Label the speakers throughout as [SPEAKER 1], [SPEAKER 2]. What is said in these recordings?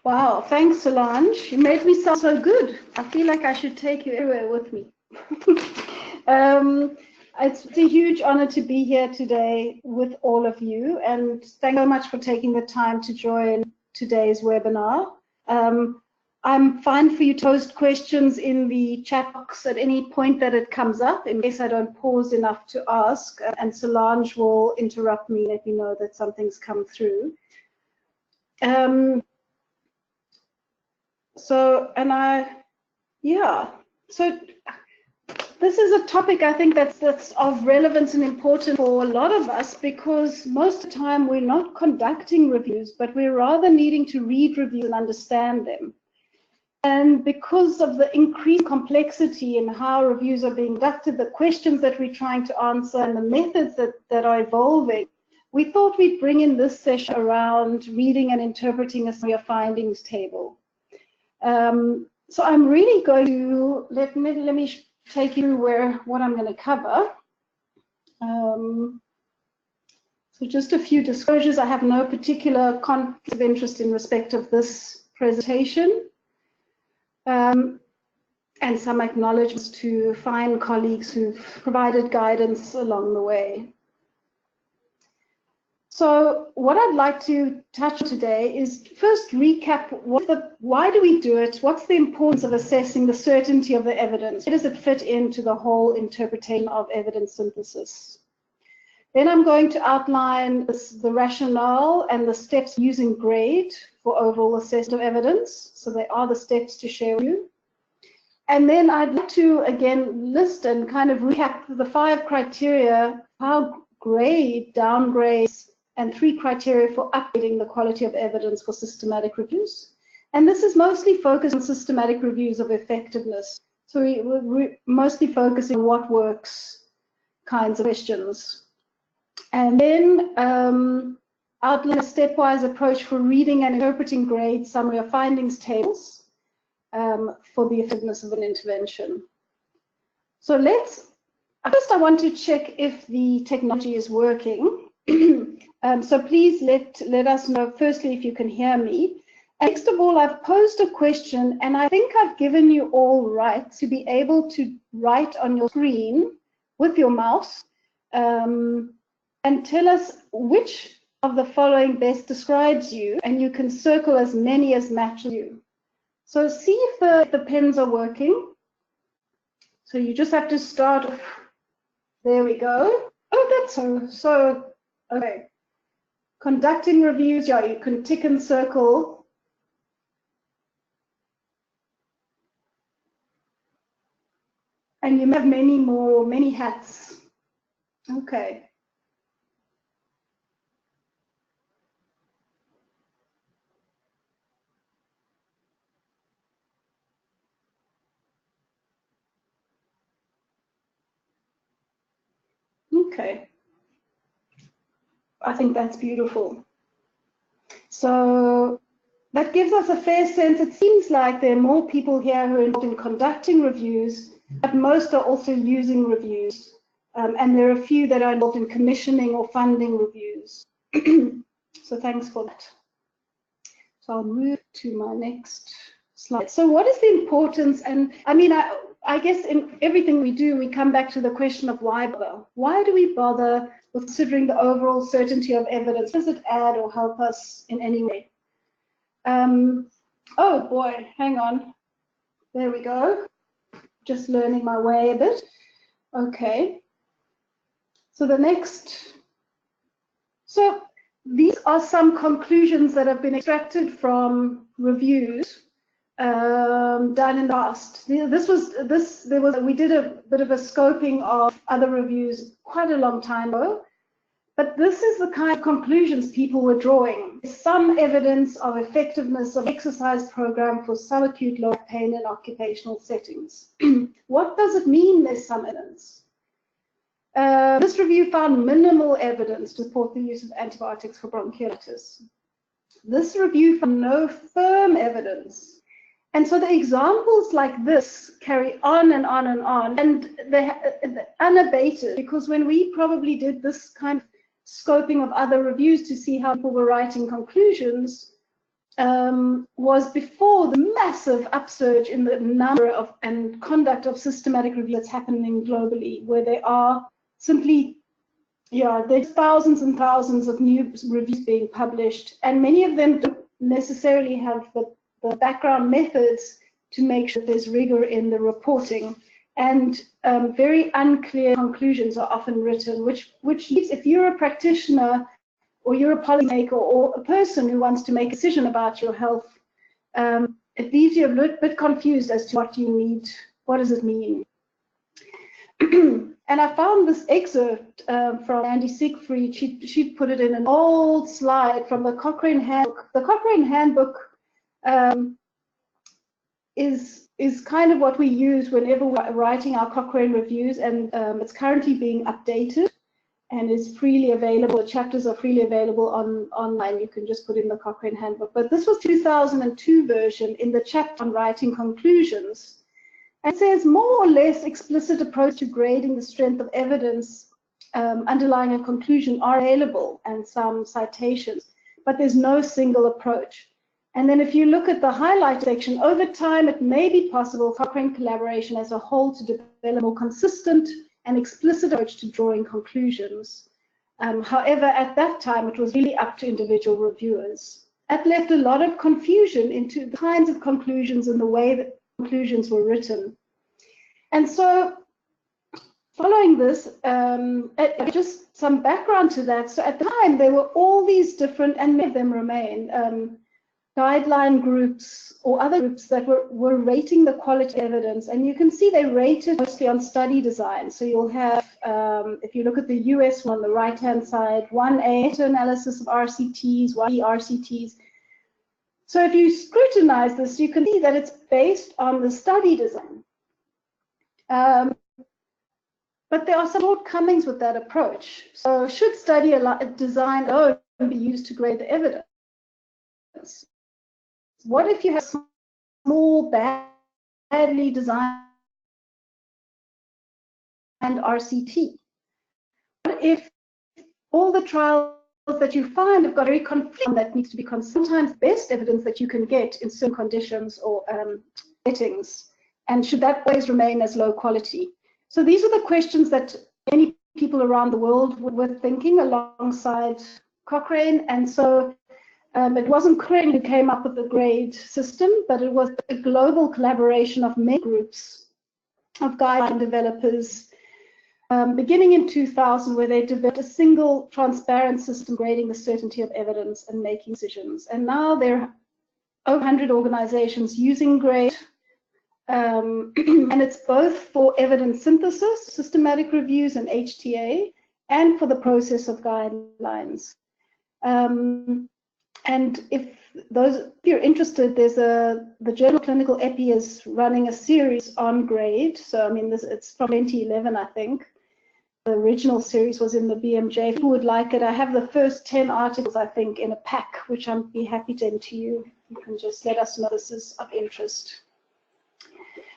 [SPEAKER 1] Wow, thanks, Solange. You made me sound so good. I feel like I should take you everywhere with me. It's a huge honor to be here today with all of you, and thank you so much for taking the time to join today's webinar. I'm fine for you to post questions in the chat box at any point that it comes up, in case I don't pause enough to ask, and Solange will interrupt me, let me know that something's come through. So this is a topic I think that's of relevance and importance for a lot of us, because most of the time we're not conducting reviews, but we're rather needing to read reviews and understand them. And because of the increased complexity in how reviews are being conducted, the questions that we're trying to answer, and the methods that are evolving, we thought we'd bring in this session around reading and interpreting a summary of findings table. So I'm really going to, let me take you through what I'm going to cover. So just a few disclosures. I have no particular conflict of interest in respect of this presentation. And some acknowledgements to fine colleagues who've provided guidance along the way. So what I'd like to touch on today is first recap why do we do it? What's the importance of assessing the certainty of the evidence? How does it fit into the whole interpretation of evidence synthesis? Then I'm going to outline the rationale and the steps using GRADE for overall assessment of evidence. So they are the steps to share with you. And then I'd like to again list and kind of recap the 5 criteria, how GRADE downgrades, and 3 criteria for upgrading the quality of evidence for systematic reviews. And this is mostly focused on systematic reviews of effectiveness. So we're mostly focusing on what works kinds of questions. And then outline a stepwise approach for reading and interpreting GRADE summary of findings tables for the effectiveness of an intervention. So first I want to check if the technology is working. So please let us know firstly if you can hear me. And next of all, I've posed a question, and I think I've given you all rights to be able to write on your screen with your mouse and tell us which of the following best describes you, and you can circle as many as matches you. So see if the pens are working. So you just have to start. There we go. Oh, that's so okay. Conducting reviews, yeah, you can tick and circle. And you have many hats. Okay. Okay. I think that's beautiful. So that gives us a fair sense. It seems like there are more people here who are involved in conducting reviews, but most are also using reviews. And there are a few that are involved in commissioning or funding reviews. So thanks for that. So I'll move to my next slide. So what is the importance? And I mean, I guess in everything we do, we come back to the question of why bother? Why do we bother with considering the overall certainty of evidence? Does it add or help us in any way? Oh boy, hang on. There we go. Just learning my way a bit. Okay. So these are some conclusions that have been extracted from reviews done in the past. We did a bit of a scoping of other reviews quite a long time ago, but this is the kind of conclusions people were drawing. Some evidence of effectiveness of exercise program for subacute low pain in occupational settings. What does it mean there's some evidence? This review found minimal evidence to support the use of antibiotics for bronchiolitis. This review found no firm evidence. And so the examples like this carry on and on and on, and they're unabated, because when we probably did this kind of scoping of other reviews to see how people were writing conclusions, was before the massive upsurge in the number of and conduct of systematic review that's happening globally, where there are simply, there's thousands and thousands of new reviews being published, and many of them don't necessarily have the background methods to make sure there's rigor in the reporting, and very unclear conclusions are often written, which leads, if you're a practitioner or you're a policymaker or a person who wants to make a decision about your health, it leaves you a little bit confused as to what you need, what does it mean? And I found this excerpt from Andy Siegfried. She put it in an old slide from the Cochrane Handbook. The Cochrane Handbook is kind of what we use whenever we're writing our Cochrane reviews, and it's currently being updated and is freely available. The chapters are freely available online. You can just put in the Cochrane Handbook. But this was 2002 version in the chapter on writing conclusions. And it says more or less explicit approach to grading the strength of evidence underlying a conclusion are available, and some citations, but there's no single approach. And then if you look at the highlight section, over time it may be possible for Cochrane collaboration as a whole to develop a more consistent and explicit approach to drawing conclusions. However, at that time, it was really up to individual reviewers. That left a lot of confusion into the kinds of conclusions and the way that conclusions were written. And so, following this, just some background to that. So at the time, there were all these different, and many of them remain, guideline groups or other groups that were rating the quality of evidence, and you can see they rated mostly on study design. So you'll have, if you look at the US one on the right-hand side, 1A meta-analysis of RCTs, 1B RCTs. So if you scrutinize this, you can see that it's based on the study design. But there are some shortcomings with that approach. So should study design alone be used to grade the evidence? What if you have small, badly designed RCT? What if all the trials that you find have got very conflicting that needs to be sometimes best evidence that you can get in certain conditions or settings? And should that always remain as low quality? So these are the questions that many people around the world were thinking alongside Cochrane. And so it wasn't Cochrane who came up with the grade system, but it was a global collaboration of many groups of guideline developers, beginning in 2000, where they developed a single transparent system grading the certainty of evidence and making decisions. And now there are over 100 organizations using GRADE, and it's both for evidence synthesis, systematic reviews, and HTA, and for the process of guidelines. And if you're interested, there's the journal Clinical Epi is running a series on GRADE. So I mean, it's from 2011, I think. The original series was in the BMJ. If you would like it, I have the first 10 articles, I think, in a pack, which I'd be happy to send to you. You can just let us know this is of interest.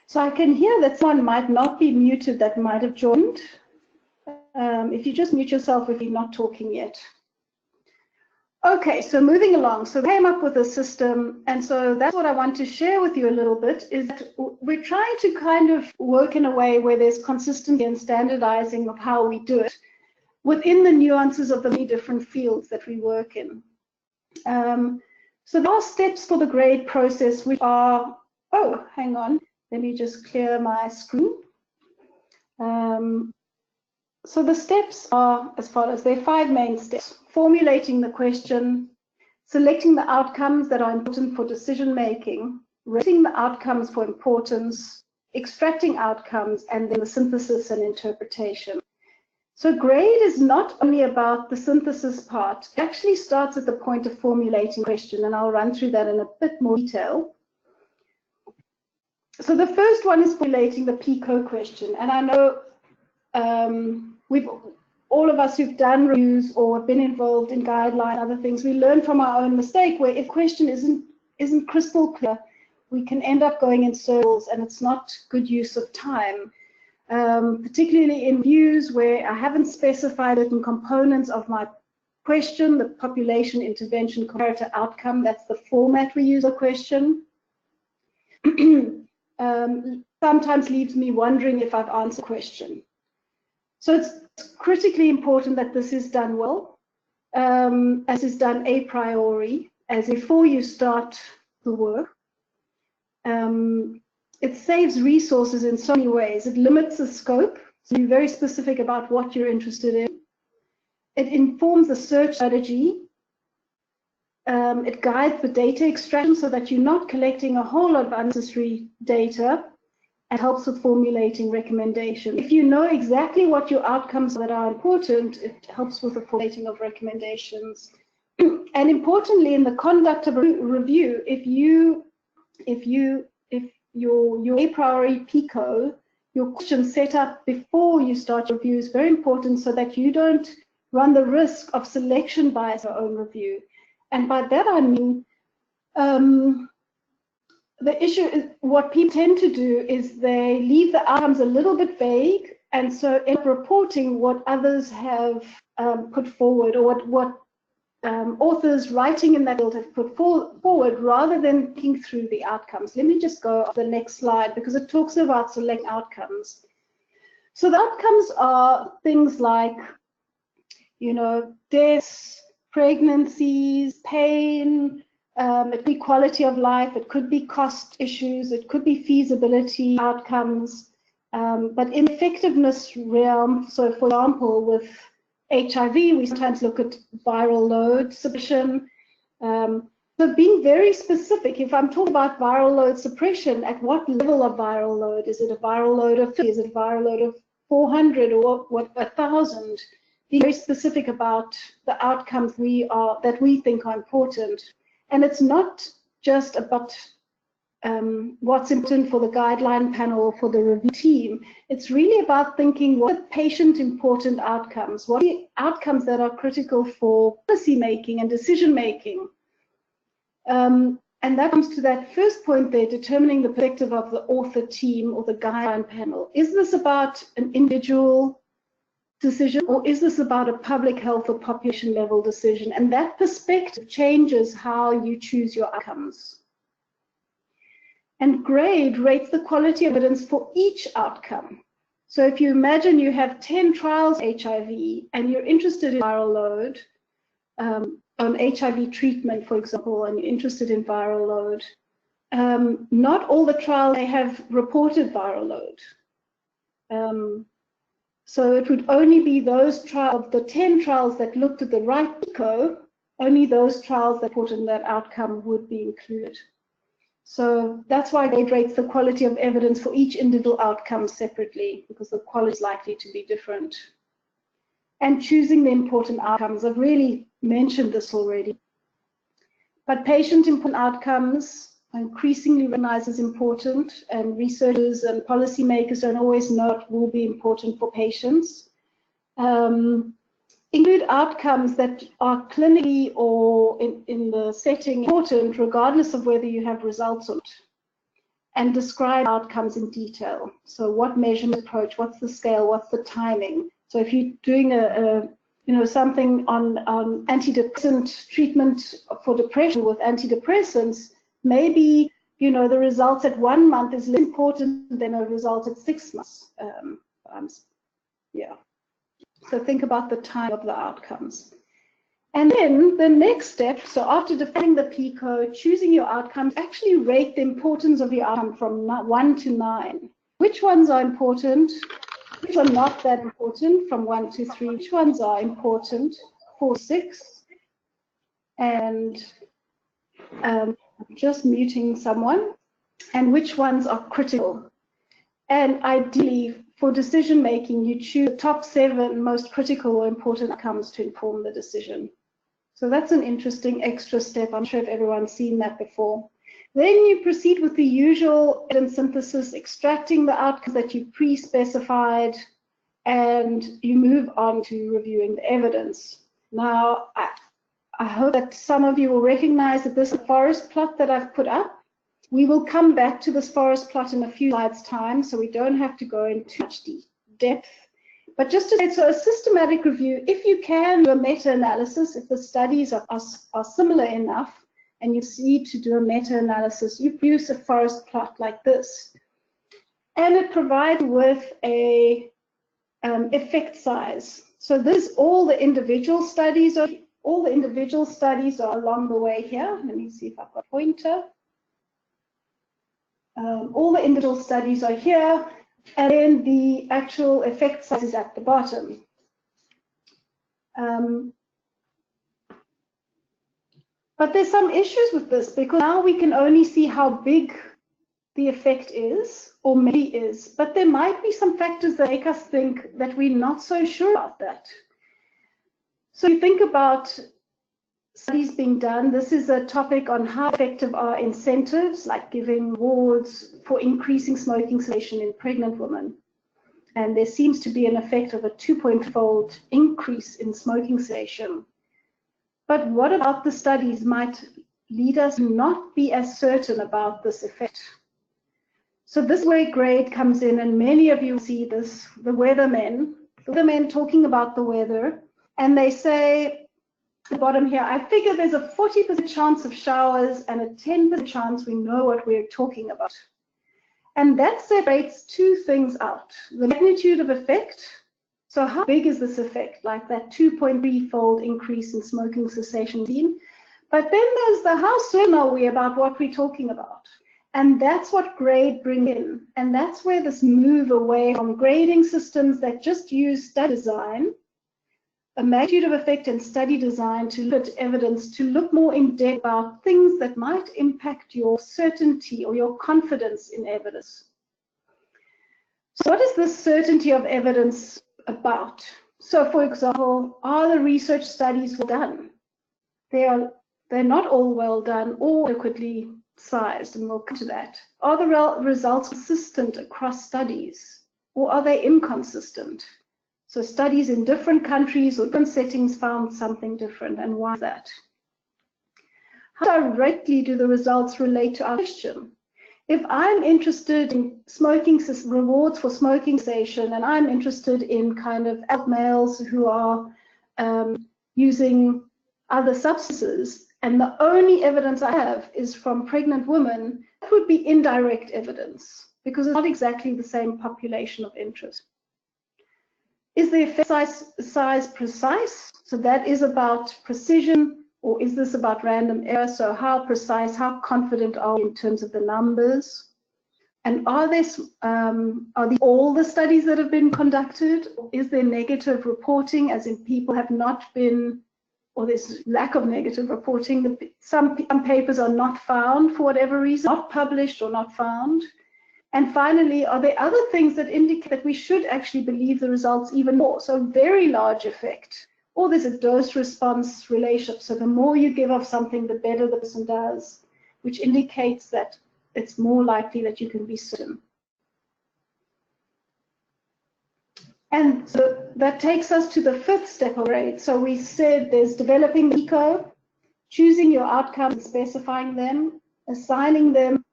[SPEAKER 1] So I can hear that someone might not be muted that might have joined. If you just mute yourself if you're not talking yet. Okay, so moving along. So we came up with a system, and so that's what I want to share with you a little bit, is that we're trying to kind of work in a way where there's consistency and standardizing of how we do it within the nuances of the many different fields that we work in. So there are steps for the grade process, which are, oh, hang on, let me just clear my screen. So the steps are as follows. There are 5 main steps: formulating the question, selecting the outcomes that are important for decision making, rating the outcomes for importance, extracting outcomes, and then the synthesis and interpretation. So grade is not only about the synthesis part. It actually starts at the point of formulating question, and I'll run through that in a bit more detail. So the first one is formulating the PICO question, and I know all of us who've done reviews or have been involved in guideline, other things, we learn from our own mistake, where if question isn't crystal clear, we can end up going in circles, and it's not good use of time. Particularly in views where I haven't specified certain components of my question, the population intervention comparator outcome. That's the format we use a question. Sometimes leaves me wondering if I've answered a question. So it's critically important that this is done well, as is done a priori, as before you start the work. It saves resources in so many ways. It limits the scope, so you're very specific about what you're interested in. It informs the search strategy. It guides the data extraction so that you're not collecting a whole lot of unnecessary data, and helps with formulating recommendations. If you know exactly what your outcomes that are important, it helps with the formulating of recommendations. And importantly, in the conduct of a review, if your a priori PICO, your question set up before you start your review is very important, so that you don't run the risk of selection bias in your own review. And by that I mean, the issue is what people tend to do is they leave the outcomes a little bit vague, and so end up reporting what others have put forward, or what authors writing in that field have put forward, rather than thinking through the outcomes. Let me just go to the next slide, because it talks about select outcomes. So the outcomes are things like, you know, deaths, pregnancies, pain. It could be quality of life, it could be cost issues, it could be feasibility outcomes, but in effectiveness realm, so for example with HIV, we sometimes look at viral load suppression. So being very specific, if I'm talking about viral load suppression, at what level of viral load? Is it a viral load of 50? Is it a viral load of 400 or what 1,000? Being very specific about the outcomes that we think are important. And it's not just about what's important for the guideline panel, for the review team. It's really about thinking, what are patient important outcomes? What are the outcomes that are critical for policy making and decision making? And that comes to that first point there, determining the perspective of the author team or the guideline panel. Is this about an individual decision, or is this about a public health or population level decision? And that perspective changes how you choose your outcomes. And GRADE rates the quality of evidence for each outcome. So if you imagine you have 10 trials HIV and you're interested in viral load, on HIV treatment, for example, and you're interested in viral load, not all the trials they have reported viral load. So it would only be those trials, the 10 trials that looked at the right PICO, only those trials that reported that outcome would be included. So that's why GRADE rates the quality of evidence for each individual outcome separately, because the quality is likely to be different. And choosing the important outcomes, I've really mentioned this already. But patient important outcomes are increasingly recognized as important, and researchers and policymakers don't always know what will be important for patients. Include outcomes that are clinically or in the setting important, regardless of whether you have results or not. And describe outcomes in detail. So what measurement approach, what's the scale, what's the timing? So if you're doing something on antidepressant treatment for depression with antidepressants, maybe the results at 1 month is less important than a result at 6 months. So think about the time of the outcomes. And then the next step, so after defining the PICO, choosing your outcomes, actually rate the importance of your outcome from 1 to 9. Which ones are important? Which are not that important from 1 to 3? Which ones are important? 4, 6. And just muting someone. And which ones are critical? And ideally, for decision making, you choose the top 7 most critical or important outcomes to inform the decision. So that's an interesting extra step. I'm sure if everyone's seen that before. Then you proceed with the usual evidence synthesis, extracting the outcomes that you pre-specified, and you move on to reviewing the evidence. Now, I hope that some of you will recognize that this is a forest plot that I've put up. We will come back to this forest plot in a few slides' time, so we don't have to go into too much depth. But just to say, so a systematic review, if you can do a meta-analysis, if the studies are similar enough, and you need to do a meta-analysis, you produce a forest plot like this. And it provides with a effect size. So this, all the individual studies are along the way here. Let me see if I've got a pointer. All the individual studies are here, and then the actual effect size is at the bottom. But there's some issues with this, because now we can only see how big the effect is, or maybe is, but there might be some factors that make us think that we're not so sure about that. So you think about studies being done. This is a topic on how effective are incentives, like giving rewards for increasing smoking cessation in pregnant women. And there seems to be an effect of a 2-point-fold increase in smoking cessation. But what about the studies might lead us to not be as certain about this effect? So this is where grade comes in, and many of you see this, the weathermen talking about the weather, and they say, at the bottom here, I figure there's a 40% chance of showers and a 10% chance we know what we're talking about. And that separates two things out: the magnitude of effect. So how big is this effect, like that 2.3-fold increase in smoking cessation seen? But then there's the how certain are we about what we're talking about? And that's what grade brings in. And that's where this move away from grading systems that just use study design, a magnitude of effect and study design to look at evidence, to look more in depth about things that might impact your certainty or your confidence in evidence. So what is this certainty of evidence about? So for example, are the research studies well done? They're not all well done or adequately sized, and we'll come to that. Are the results consistent across studies, or are they inconsistent? So studies in different countries or different settings found something different, and why is that? How directly do the results relate to our question? If I'm interested in rewards for smoking cessation, and I'm interested in kind of adult males who are using other substances, and the only evidence I have is from pregnant women, that would be indirect evidence, because it's not exactly the same population of interest. Is the effect size precise? So that is about precision, or is this about random error? So how precise, how confident are we in terms of the numbers? And are these all the studies that have been conducted? Is there negative reporting, as in people have not been, or there's lack of negative reporting? Some papers are not found for whatever reason, not published or not found. And finally, are there other things that indicate that we should actually believe the results even more? So very large effect. Or there's a dose-response relationship. So the more you give of something, the better the person does, which indicates that it's more likely that you can be certain. And so that takes us to the fifth step of grade. So we said there's developing the eco, choosing your outcomes and specifying them, assigning them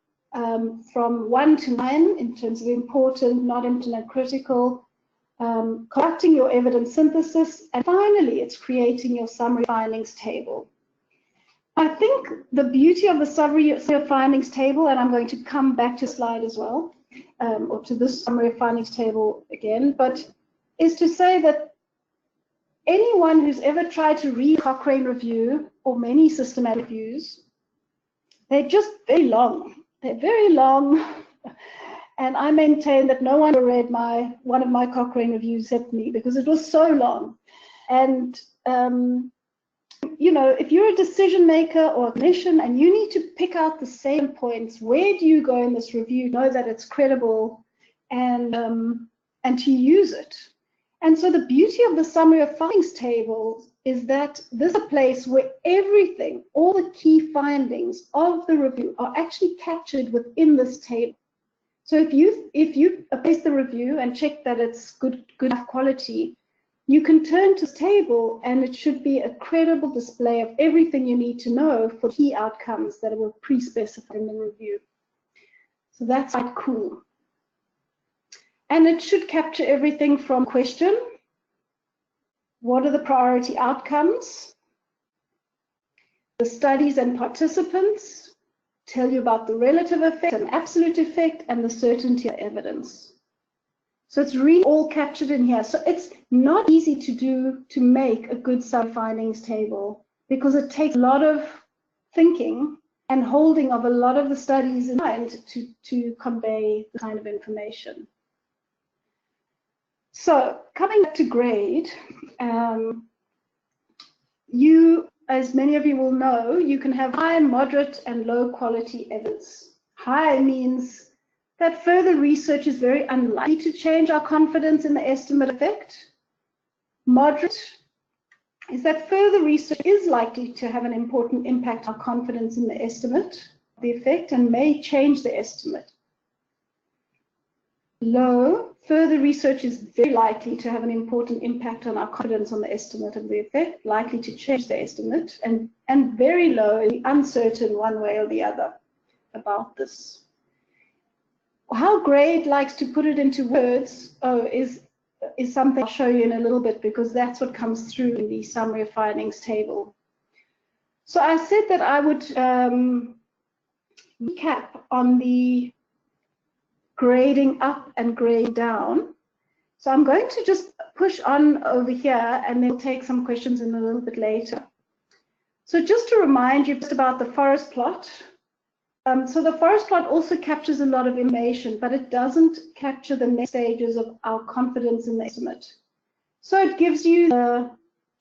[SPEAKER 1] from 1 to 9 in terms of important, not important, and critical, conducting your evidence synthesis, and finally it's creating your summary findings table. I think the beauty of the summary findings table, and I'm going to come back to the slide as well, or to this summary findings table again, but is to say that anyone who's ever tried to read Cochrane review or many systematic reviews, they're just very long. They're very long, and I maintain that no one ever read one of my Cochrane reviews except me, because it was so long. And you know, if you're a decision maker or a clinician and you need to pick out the same points, where do you go in this review, know that it's credible, and to use it? And so the beauty of the summary of findings table is that this is a place where everything, all the key findings of the review are actually captured within this table. So if you base the review and check that it's good enough quality, you can turn to this table and it should be a credible display of everything you need to know for key outcomes that were pre-specified in the review. So that's quite cool. And it should capture everything from question, What are the priority outcomes? The studies and participants tell you about the relative effect and absolute effect and the certainty of evidence. So it's really all captured in here. So it's not easy to make a good sub-findings table because it takes a lot of thinking and holding of a lot of the studies in mind to convey the kind of information. So coming back to grade, as many of you will know, you can have high, moderate, and low quality evidence. High means that further research is very unlikely to change our confidence in the estimate effect. Moderate is that further research is likely to have an important impact on our confidence in the estimate, the effect, and may change the estimate. Low, further research is very likely to have an important impact on our confidence on the estimate of the effect, likely to change the estimate, and very low, uncertain one way or the other about this. How grade likes to put it into words is something I'll show you in a little bit, because that's what comes through in the summary of findings table. So I said that I would recap on the grading up and grading down. So I'm going to just push on over here and then we'll take some questions in a little bit later. So just to remind you just about the forest plot. So the forest plot also captures a lot of information, but it doesn't capture the next stages of our confidence in the estimate. So it gives you the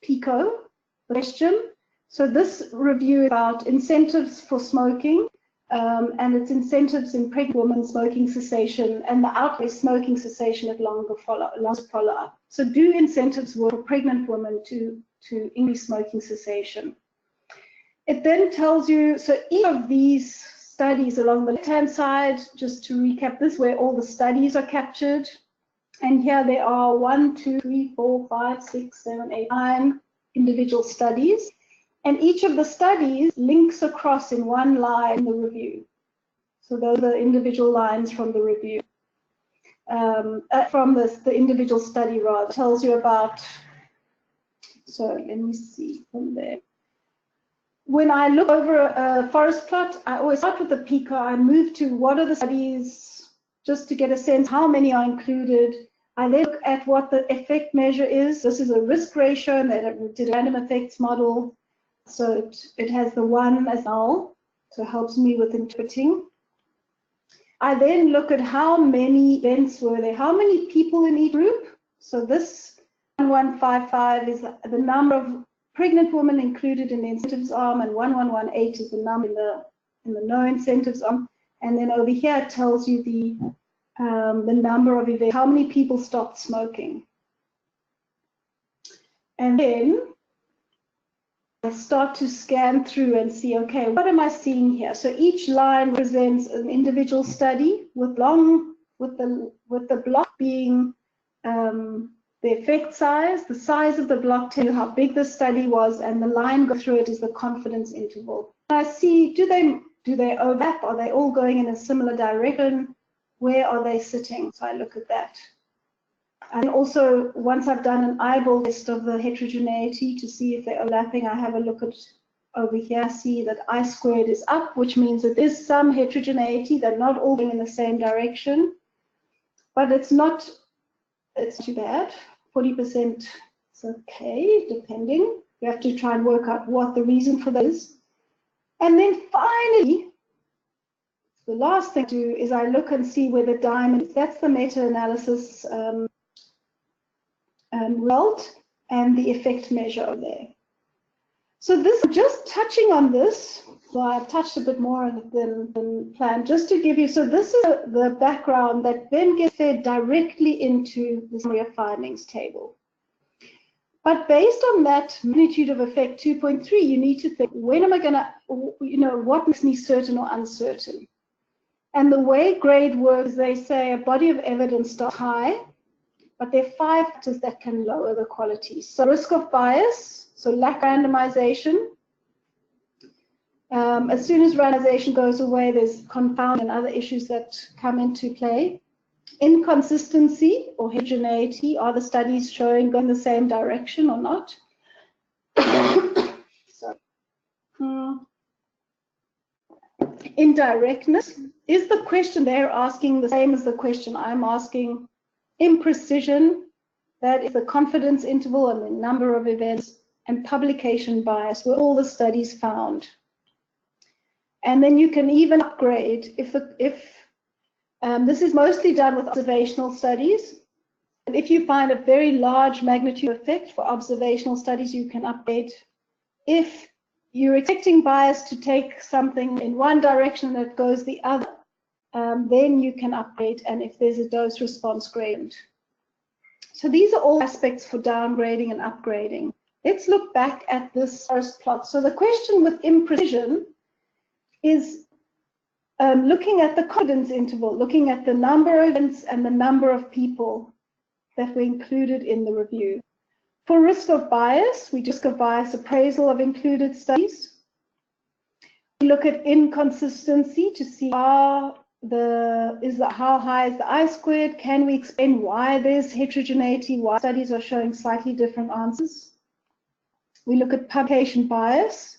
[SPEAKER 1] PICO, the question. So this review is about incentives for smoking, and its incentives in pregnant women smoking cessation, and the outlay smoking cessation at longer follow-up. So do incentives work for pregnant women to increase smoking cessation? It then tells you, so each of these studies along the left-hand side, just to recap this, where all the studies are captured. And here there are 1, 2, 3, 4, 5, 6, 7, 8, 9 individual studies. And each of the studies links across in one line in the review. So those are individual lines from the review. From the individual study, rather, tells you about, so let me see from there. When I look over a forest plot, I always start with the PICO. I move to what are the studies, just to get a sense how many are included. I then look at what the effect measure is. This is a risk ratio, and that did a random effects model. So it has the 1 as null, so it helps me with interpreting. I then look at how many events were there, how many people in each group. So this 1155 is the number of pregnant women included in the incentives arm, and 1118 is the number in the no incentives arm. And then over here it tells you the number of events, how many people stopped smoking. And then I start to scan through and see, okay, what am I seeing here? So each line represents an individual study with the block being the effect size, the size of the block tells you how big the study was, and the line go through it is the confidence interval. I see, do they overlap? Are they all going in a similar direction? Where are they sitting? So I look at that. And also, once I've done an eyeball test of the heterogeneity to see if they're overlapping, I have a look at over here, see that I squared is up, which means that there's some heterogeneity. They're not all going in the same direction, but it's too bad. 40% is okay, depending. You have to try and work out what the reason for that is. And then finally, the last thing I do is I look and see where the diamond is. That's the meta-analysis result and the effect measure there. So this, just touching on this, so I've touched a bit more than planned, just to give you, so this is the background that then gets fed directly into the summary of findings table. But based on that magnitude of effect 2.3, you need to think, when am I going to, what makes me certain or uncertain? And the way grade works, they say a body of evidence starts high, but there are 5 factors that can lower the quality. So risk of bias, so lack of randomization. As soon as randomization goes away, there's confound and other issues that come into play. Inconsistency or heterogeneity, are the studies showing going the same direction or not? So, indirectness, is the question they're asking the same as the question I'm asking? Imprecision, that is the confidence interval and the number of events, and publication bias were all the studies found. And then you can even upgrade if this is mostly done with observational studies. And if you find a very large magnitude effect for observational studies, you can upgrade. If you're expecting bias to take something in one direction that goes the other, then you can upgrade, and if there's a dose response gradient. So these are all aspects for downgrading and upgrading. Let's look back at this first plot. So the question with imprecision is looking at the confidence interval, looking at the number of events and the number of people that were included in the review. For risk of bias, we risk of bias appraisal of included studies. We look at inconsistency to see how high is the I-squared. Can we explain why there's heterogeneity, why studies are showing slightly different answers? We look at publication bias,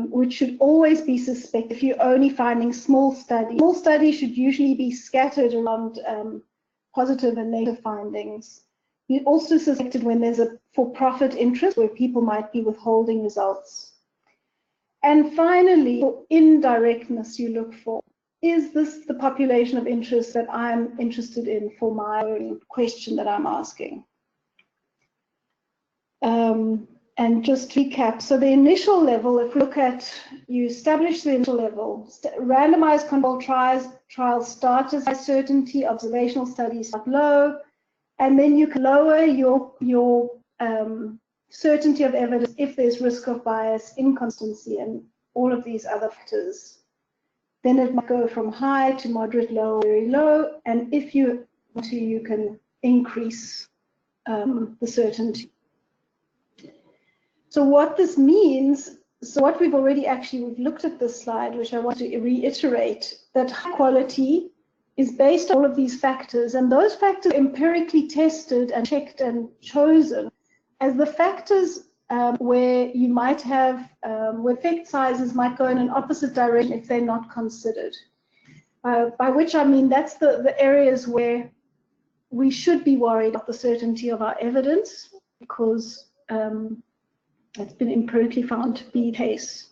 [SPEAKER 1] which should always be suspected if you're only finding small studies. Small studies should usually be scattered around positive and negative findings. You also suspected when there's a for-profit interest where people might be withholding results. And finally, for indirectness, you look for, is this the population of interest that I'm interested in for my own question that I'm asking? And just to recap, so the initial level, if we look at, you establish the initial level, randomized controlled trials start as high certainty, observational studies start low, and then you can lower your certainty of evidence if there's risk of bias, inconsistency, and all of these other factors. Then it might go from high to moderate, low, very low, and if you want to, you can increase the certainty. So what this means, so what we've already we've looked at this slide, which I want to reiterate, that high quality is based on all of these factors, and those factors are empirically tested and checked and chosen as the factors where you might have, where effect sizes might go in an opposite direction if they're not considered. By which I mean that's the areas where we should be worried about the certainty of our evidence, because it's been empirically found to be the case.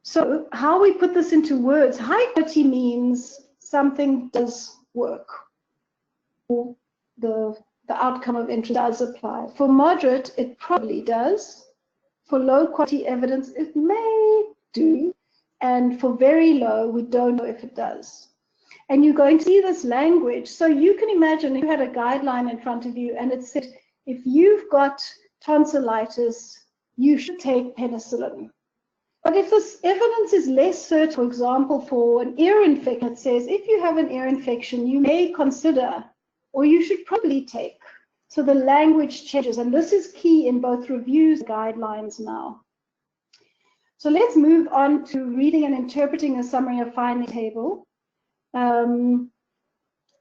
[SPEAKER 1] So how we put this into words, high quality means something does work, or the outcome of interest does apply. For moderate, it probably does. For low quality evidence, it may do. And for very low, we don't know if it does. And you're going to see this language. So you can imagine if you had a guideline in front of you and it said, if you've got tonsillitis, you should take penicillin. But if this evidence is less certain, for example, for an ear infection, it says if you have an ear infection, you may consider, or you should probably take. So the language changes, and this is key in both reviews and guidelines now. So let's move on to reading and interpreting a summary of finding table. Now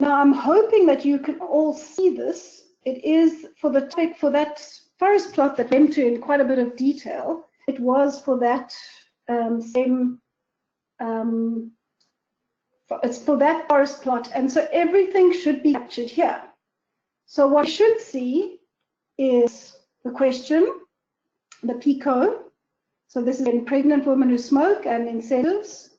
[SPEAKER 1] I'm hoping that you can all see this. It is for the topic for that first plot that went into in quite a bit of detail. It was for that it's for that forest plot, and so everything should be captured here. So what you should see is the question, the PICO. So this is in pregnant women who smoke and incentives.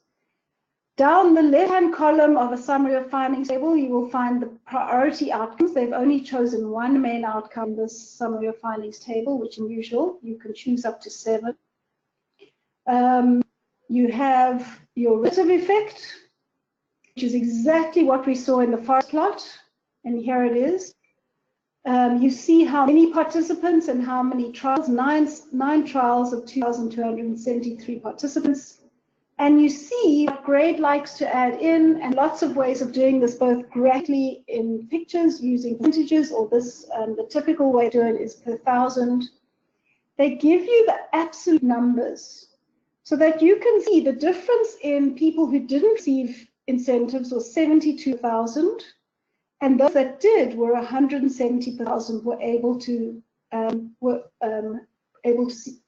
[SPEAKER 1] Down the left-hand column of a summary of findings table, you will find the priority outcomes. They've only chosen one main outcome in this summary of findings table, which is unusual. You can choose up to 7. You have your relative effect, which is exactly what we saw in the forest plot, and here it is. You see how many participants and how many trials, nine trials of 2,273 participants. And you see what grade likes to add in, and lots of ways of doing this, both graphically in pictures using percentages, or this, the typical way to do it is per 1,000. They give you the absolute numbers so that you can see the difference in people who didn't receive incentives was 72,000, and those that did were 170,000 were able to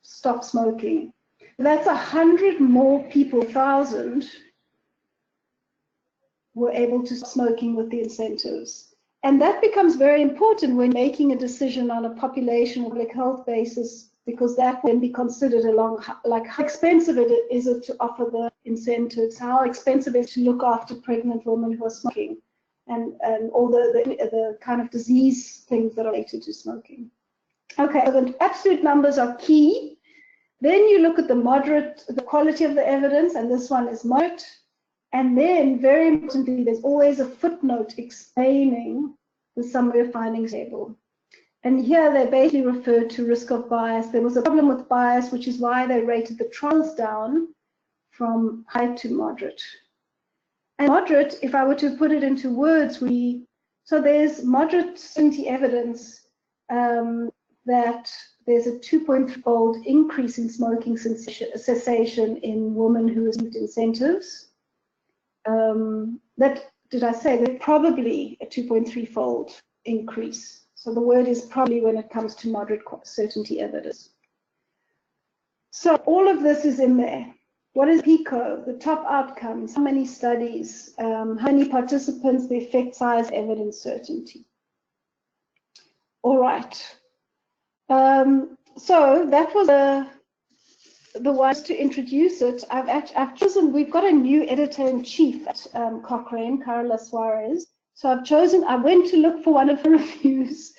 [SPEAKER 1] stop smoking. That's 100 more people, 1,000 were able to stop smoking with the incentives. And that becomes very important when making a decision on a population or public health basis, because that can be considered along, like how expensive is it to offer the incentives, how expensive it is to look after pregnant women who are smoking, and all the kind of disease things that are related to smoking. Okay, so the absolute numbers are key. Then you look at the quality of the evidence, and this one is moderate. And then, very importantly, there's always a footnote explaining the summary of findings table. And here they basically refer to risk of bias. There was a problem with bias, which is why they rated the trials down from high to moderate. And moderate, if I were to put it into words, so there's moderate certainty evidence that there's a 2.3-fold increase in smoking cessation in women who received incentives. Did I say that probably a 2.3-fold increase? So the word is probably when it comes to moderate certainty evidence. So all of this is in there. What is PICO? The top outcomes, how many studies, how many participants, the effect size, evidence certainty. All right. So that was the ones to introduce it. I've chosen, we've got a new editor-in-chief at Cochrane, Carla Suarez. So I went to look for one of her reviews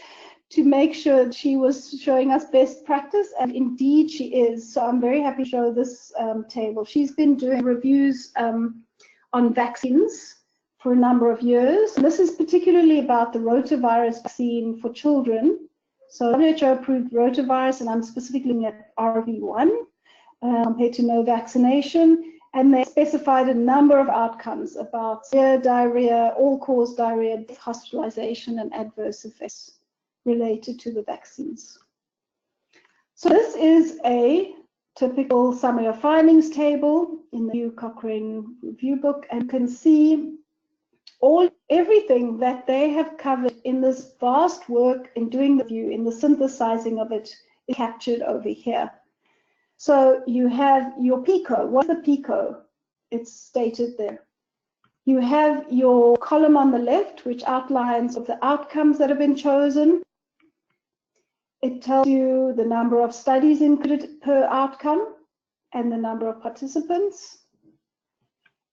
[SPEAKER 1] to make sure she was showing us best practice, and indeed she is. So I'm very happy to show this table. She's been doing reviews on vaccines for a number of years. And this is particularly about the rotavirus vaccine for children. So WHO approved rotavirus, and I'm specifically looking at RV1 compared to no vaccination. And they specified a number of outcomes about severe diarrhea, all-cause diarrhea, hospitalization, and adverse effects related to the vaccines. So this is a typical summary of findings table in the new Cochrane review book, and you can see everything that they have covered in this vast work in doing the review, in the synthesizing of it, is captured over here. So you have your PICO. What's the PICO? It's stated there. You have your column on the left, which outlines of the outcomes that have been chosen. It tells you the number of studies included per outcome and the number of participants.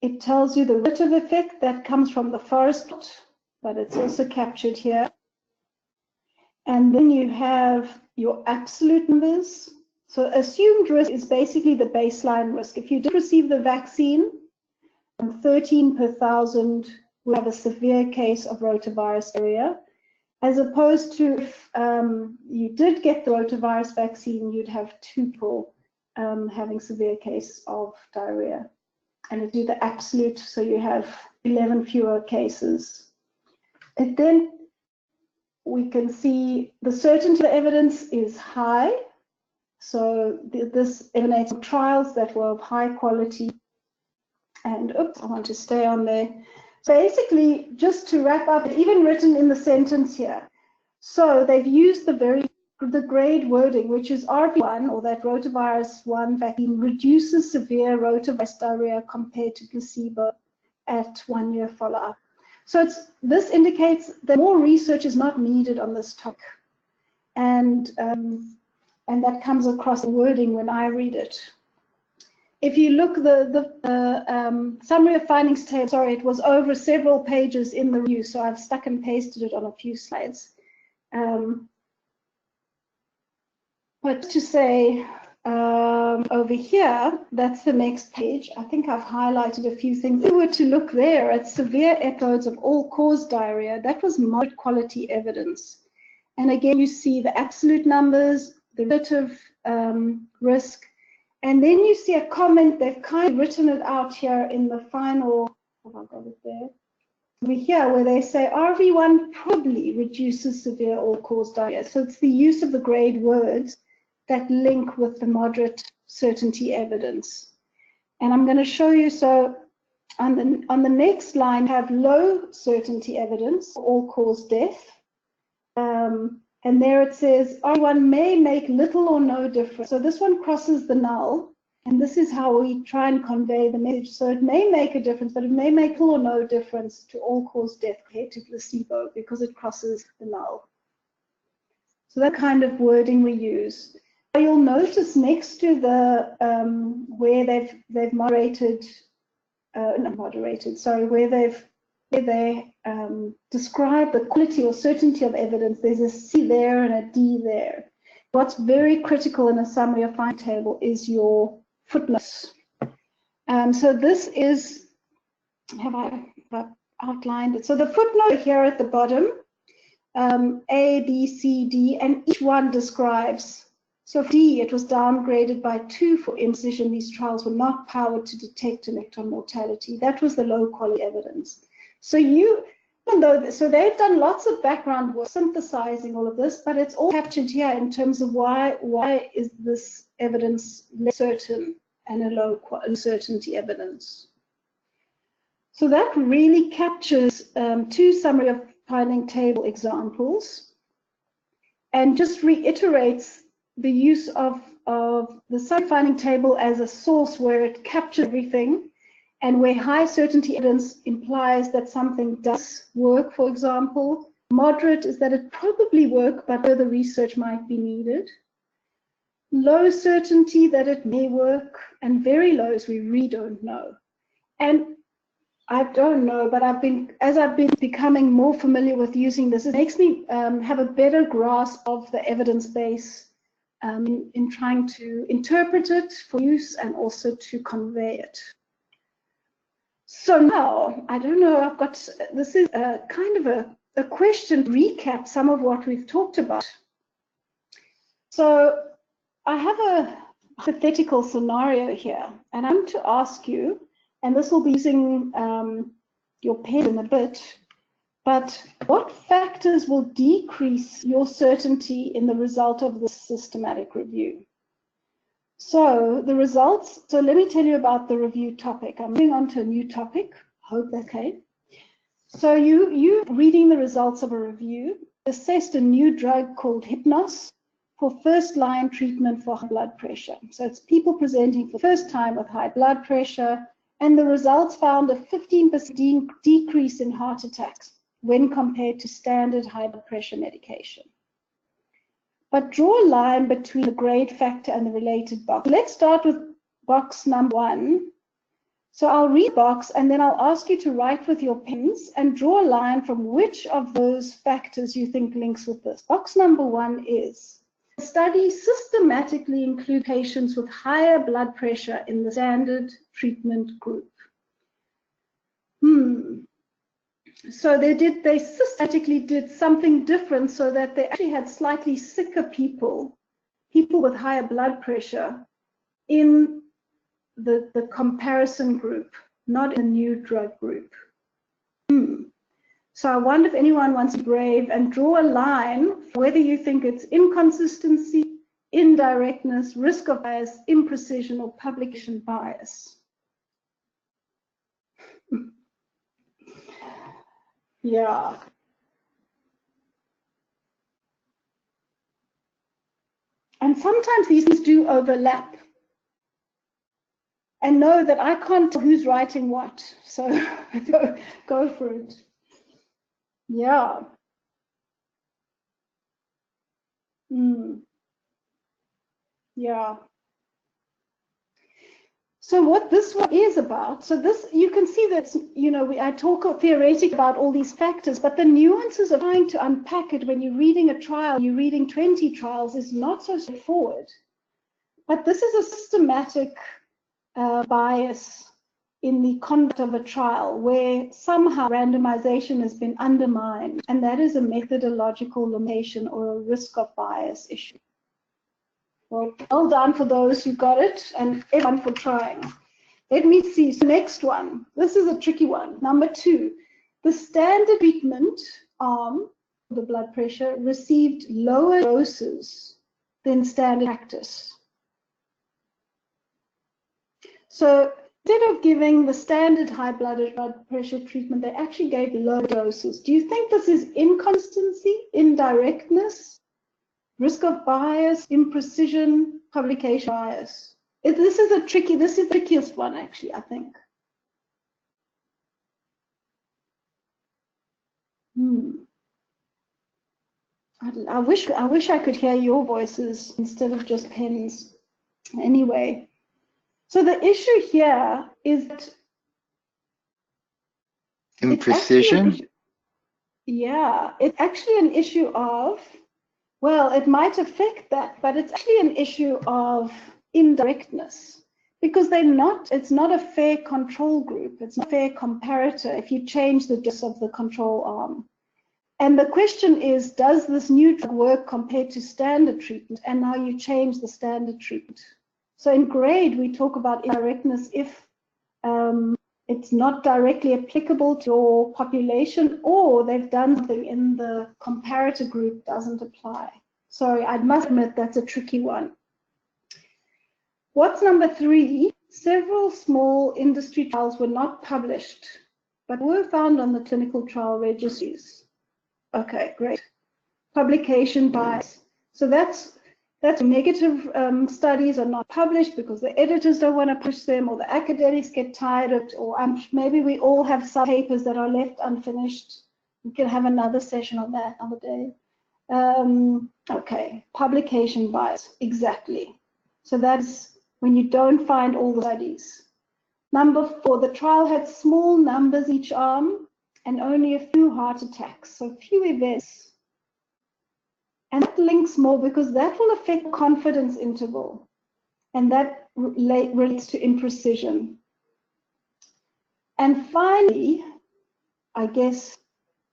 [SPEAKER 1] It tells you the relative effect that comes from the forest plot, but it's also captured here. And then you have your absolute numbers. So assumed risk is basically the baseline risk. If you did receive the vaccine, 13 per 1,000 will have a severe case of rotavirus diarrhea, as opposed to if you did get the rotavirus vaccine, you'd have 2 people having severe case of diarrhea. And it do the absolute, so you have 11 fewer cases. And then we can see the certainty of the evidence is high. So this emanates from trials that were of high quality. And oops, I want to stay on there. So basically, just to wrap up, even written in the sentence here. So they've used the grade wording, which is RV1, or that rotavirus 1 vaccine reduces severe rotavirus diarrhea compared to placebo at 1-year follow-up. So this indicates that more research is not needed on this topic. And that comes across the wording when I read it. If you look the summary of findings table, sorry, it was over several pages in the review, so I've stuck and pasted it on a few slides. But to say over here, that's the next page. I think I've highlighted a few things. If we were to look there at severe episodes of all-cause diarrhea, that was moderate quality evidence. And again, you see the absolute numbers, the relative risk, and then you see a comment. They've kind of written it out here in the final, have I got it there? Over here, where they say RV1 probably reduces severe all-cause diarrhea. So it's the use of the grade words that link with the moderate certainty evidence. And I'm going to show you, so On the next line, have low certainty evidence for all-cause death. And there it says, one may make little or no difference. So this one crosses the null, and this is how we try and convey the message. So it may make a difference, but it may make little or no difference to all-cause death compared to placebo because it crosses the null. So that kind of wording we use. You'll notice next to the where they've moderated, where they describe the quality or certainty of evidence, there's a C there and a D there. What's very critical in a summary or finding table is your footnotes. So this is, have I outlined it? So the footnote here at the bottom, A, B, C, D, and each one describes. So for D, it was downgraded by 2 for incision. These trials were not powered to detect an effect on mortality. That was the low quality evidence. So so they've done lots of background work synthesizing all of this, but it's all captured here in terms of why is this evidence less certain and a low certainty evidence. So that really captures 2 summary of finding table examples and just reiterates the use of the summary finding table as a source where it captures everything, and where high certainty evidence implies that something does work, for example. Moderate is that it probably works, but further research might be needed. Low certainty that it may work, and very low is we really don't know. And I don't know, but as I've been becoming more familiar with using this, it makes me have a better grasp of the evidence base in trying to interpret it for use and also to convey it. So now, I don't know, this is a kind of a question to recap some of what we've talked about. So I have a hypothetical scenario here, and I'm to ask you, and this will be using your pen in a bit, but what factors will decrease your certainty in the result of this systematic review? So the results, so let me tell you about the review topic. I'm moving on to a new topic. Hope that's okay. So you reading the results of a review, assessed a new drug called Hypnos for first-line treatment for high blood pressure. So it's people presenting for the first time with high blood pressure, and the results found a 15% decrease in heart attacks when compared to standard high blood pressure medication. But draw a line between the grade factor and the related box. Let's start with box number 1. So I'll read box and then I'll ask you to write with your pens and draw a line from which of those factors you think links with this. Box number 1 is, the study systematically include patients with higher blood pressure in the standard treatment group. So they systematically did something different so that they actually had slightly sicker people with higher blood pressure in the comparison group, not in the new drug group. So I wonder if anyone wants to be brave and draw a line for whether you think it's inconsistency, indirectness, risk of bias, imprecision, or publication bias. Yeah. And sometimes these things do overlap. And know that I can't tell who's writing what. So go for it. Yeah. Yeah. So what this one is about, so this, you can see that, you know, I talk theoretically about all these factors, but the nuances of trying to unpack it when you're reading a trial, you're reading 20 trials, is not so straightforward. But this is a systematic bias in the conduct of a trial where somehow randomization has been undermined, and that is a methodological limitation or a risk of bias issue. Well done for those who got it, and everyone for trying. Let me see. So next one. This is a tricky one. Number 2. The standard treatment arm for the blood pressure received lower doses than standard practice. So instead of giving the standard high blood pressure treatment, they actually gave low doses. Do you think this is inconsistency, indirectness, risk of bias, imprecision, publication bias? This is the trickiest one, actually, I think. I wish I could hear your voices instead of just pens. Anyway, so the issue here is that
[SPEAKER 2] imprecision.
[SPEAKER 1] It's actually an issue of, well, it might affect that, but it's actually an issue of indirectness, because it's not a fair control group. It's not a fair comparator if you change the dose of the control arm. And the question is, does this new drug work compared to standard treatment? And now you change the standard treatment. So in GRADE, we talk about indirectness if it's not directly applicable to your population, or they've done something in the comparator group doesn't apply. So I must admit that's a tricky one. What's number 3? Several small industry trials were not published, but were found on the clinical trial registries. Okay, great. Publication bias. So that's negative studies are not published because the editors don't want to push them, or the academics get tired of it, or maybe we all have some papers that are left unfinished. We can have another session on that another day. Okay, publication bias, exactly. So that's when you don't find all the studies. Number 4, the trial had small numbers each arm and only a few heart attacks, so few events. And that links more because that will affect confidence interval, and that relates to imprecision. And finally, I guess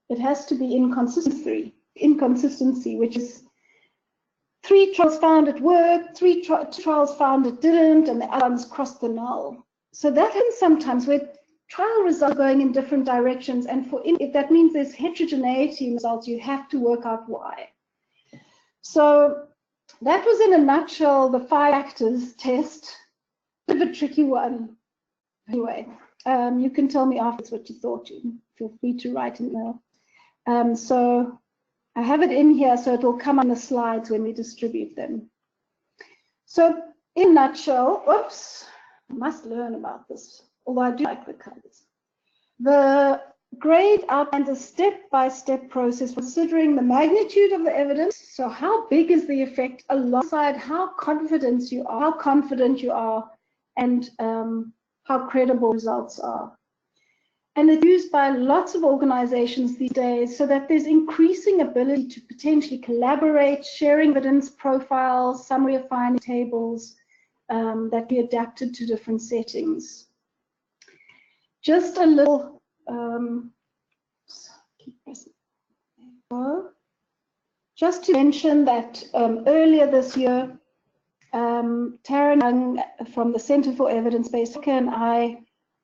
[SPEAKER 1] it has to be inconsistency, which is 3 trials found it worked, 3 trials found it didn't, and the other ones crossed the null. So that happens sometimes where trial results are going in different directions, and if that means there's heterogeneity in results, you have to work out why. So that was in a nutshell the 5 factors test. A bit of a tricky one. Anyway, you can tell me afterwards what you thought. Feel free to write an email. So I have it in here, so it will come on the slides when we distribute them. So in a nutshell, oops, I must learn about this, although I do like the colors. The GRADE outlines a step-by-step process considering the magnitude of the evidence, so how big is the effect, alongside how confident you are, and how credible results are. And it's used by lots of organizations these days so that there's increasing ability to potentially collaborate, sharing evidence profiles, summary of finding tables that be adapted to different settings. Just a little just to mention that earlier this year, Tara Young from the Center for Evidence-Based Healthcare and I,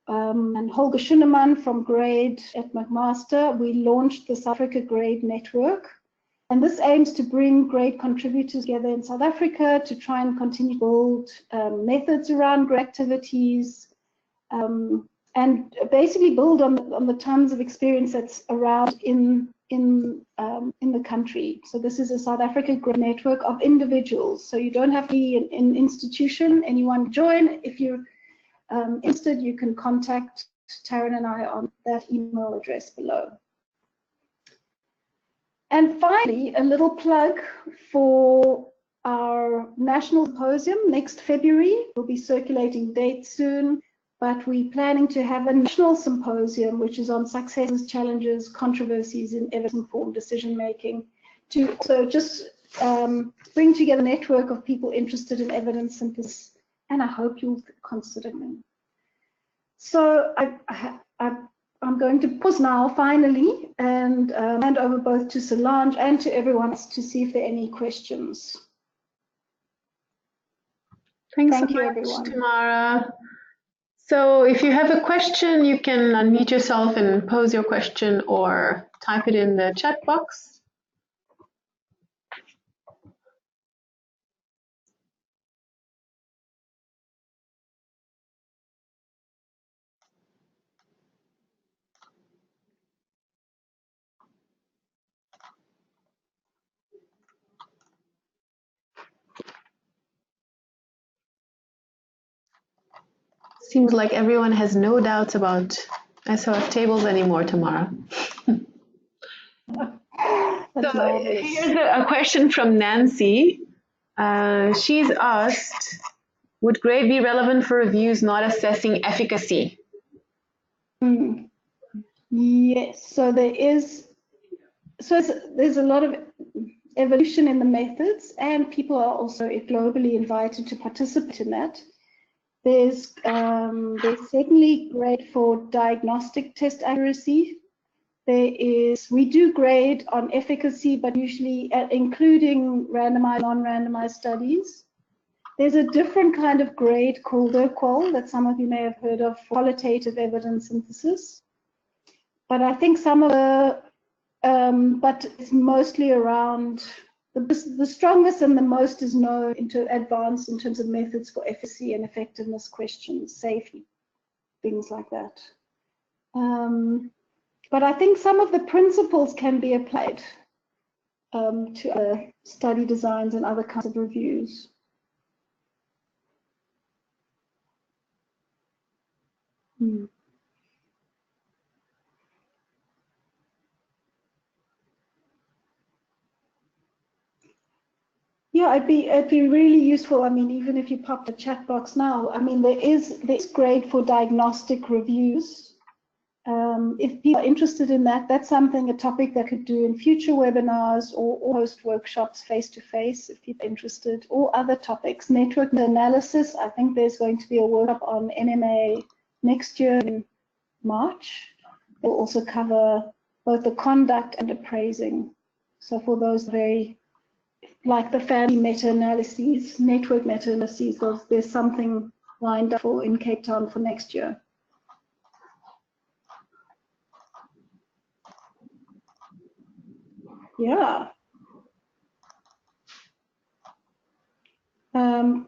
[SPEAKER 1] and Holger Schünemann from GRADE at McMaster, we launched the South Africa GRADE Network. And this aims to bring GRADE contributors together in South Africa to try and continue to build methods around GRADE activities, and basically build on the tons of experience that's around in the country. So this is a South Africa GRADE network of individuals. So you don't have to be an institution. Anyone join. If you're interested, you can contact Taryn and I on that email address below. And finally, a little plug for our national symposium next February. We'll be circulating dates soon, but we're planning to have a national symposium, which is on successes, challenges, controversies in evidence-informed decision-making, to also just bring together a network of people interested in evidence synthesis, and I hope you'll consider me. So I'm going to pause now, finally, and hand over both to Solange and to everyone else to see if there are any questions.
[SPEAKER 3] Thank
[SPEAKER 1] you,
[SPEAKER 3] so much,
[SPEAKER 1] everyone.
[SPEAKER 3] Tamara. So if you have a question, you can unmute yourself and pose your question or type it in the chat box. Seems like everyone has no doubts about SOF tables anymore, Tamara.
[SPEAKER 1] That's
[SPEAKER 3] So
[SPEAKER 1] marvelous.
[SPEAKER 3] here's a question from Nancy. She's asked, would grade be relevant for reviews not assessing efficacy?
[SPEAKER 1] Yes, so there's a lot of evolution in the methods, and people are also globally invited to participate in that. There's certainly grade for diagnostic test accuracy. We do grade on efficacy, but usually including randomized, non-randomized studies. There's a different kind of grade called DIRQUAL that some of you may have heard of, for qualitative evidence synthesis. But I think some of the, but it's mostly around, the strongest and the most is known into advanced in terms of methods for efficacy and effectiveness questions, safety, things like that. But I think some of the principles can be applied to other study designs and other kinds of reviews. Yeah, it'd be really useful. I mean, even if you pop the chat box now, I mean, there's grade for diagnostic reviews. If people are interested in that, that's a topic that could do in future webinars or host workshops face-to-face if people are interested, or other topics. Network analysis, I think there's going to be a workshop on NMA next year in March. It will also cover both the conduct and appraising. So for those like the family meta-analyses, network meta-analyses, there's something lined up in Cape Town for next year. Yeah.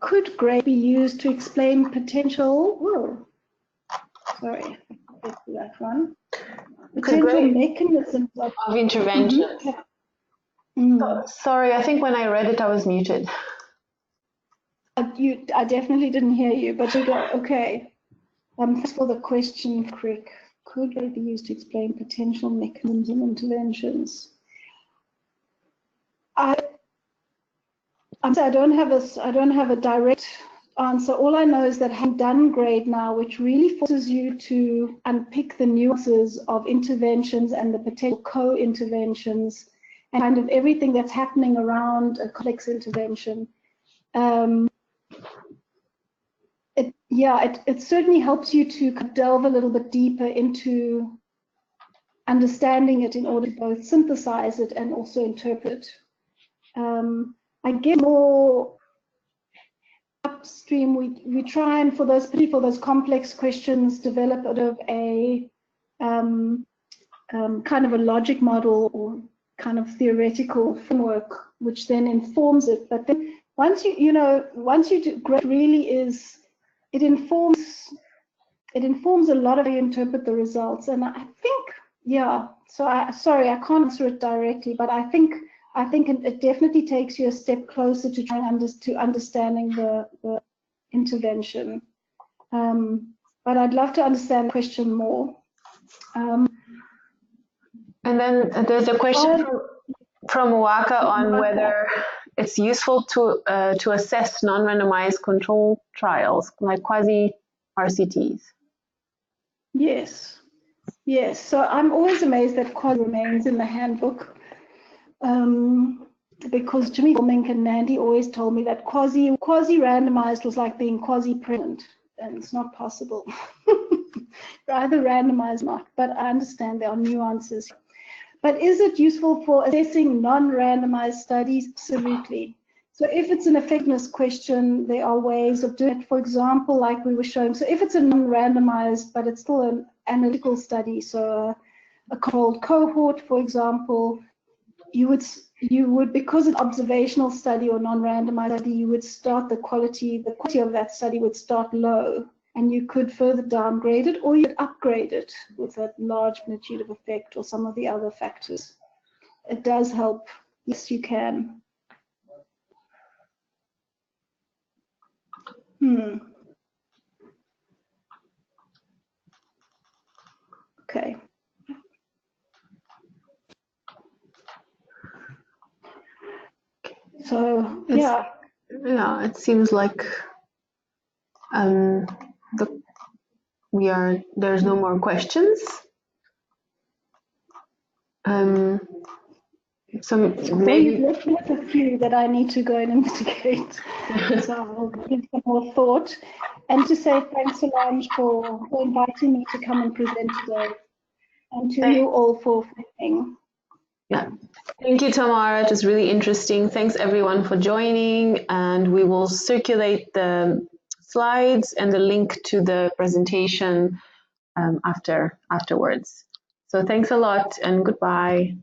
[SPEAKER 1] Could grade be used to explain potential? Whoa. Sorry, I'll get to that one. Potential mechanisms of
[SPEAKER 3] intervention. Sorry, I think when I read it, I was muted.
[SPEAKER 1] I definitely didn't hear you, but okay. Thanks for the question, Crick. Could grade be used to explain potential mechanisms and interventions? I don't have a direct answer. All I know is that having done grade now, which really forces you to unpick the nuances of interventions and the potential co-interventions and kind of everything that's happening around a complex intervention. It certainly helps you to delve a little bit deeper into understanding it in order to both synthesize it and also interpret. I get more upstream. We try and for those complex questions develop out of a kind of a logic model or kind of theoretical framework, which then informs it. But then once you do, grade really is, it informs a lot of how you interpret the results. And I think, yeah. So sorry, I can't answer it directly, but I think it definitely takes you a step closer to trying to understanding the intervention. But I'd love to understand the question more.
[SPEAKER 3] And then there's a question from Waka on whether it's useful to assess non-randomized control trials like quasi-RCTs.
[SPEAKER 1] Yes. So I'm always amazed that quasi remains in the handbook. Because Jimmy Mink and Nandy always told me that quasi randomized was like being quasi pregnant, and it's not possible. Either randomized or not, but I understand there are nuances. But is it useful for assessing non-randomized studies? Absolutely. So if it's an effectiveness question, there are ways of doing it. For example, like we were showing, so if it's a non-randomized, but it's still an analytical study, so a controlled cohort, for example, you would, because it's an observational study or non-randomized study, you would start the quality of that study would start low, and you could further downgrade it, or you'd upgrade it with a large magnitude of effect or some of the other factors. It does help. Yes, you can. Okay. So yeah.
[SPEAKER 3] Yeah, it seems like there's no more questions. So maybe
[SPEAKER 1] you've left me with a few that I need to go and investigate. So I'll give some more thought. And to say thanks, Solange, for inviting me to come and present today. And to you all for listening.
[SPEAKER 3] Yeah. Thank you, Tamara. It was really interesting. Thanks everyone for joining, and we will circulate the slides and the link to the presentation afterwards. So thanks a lot and goodbye.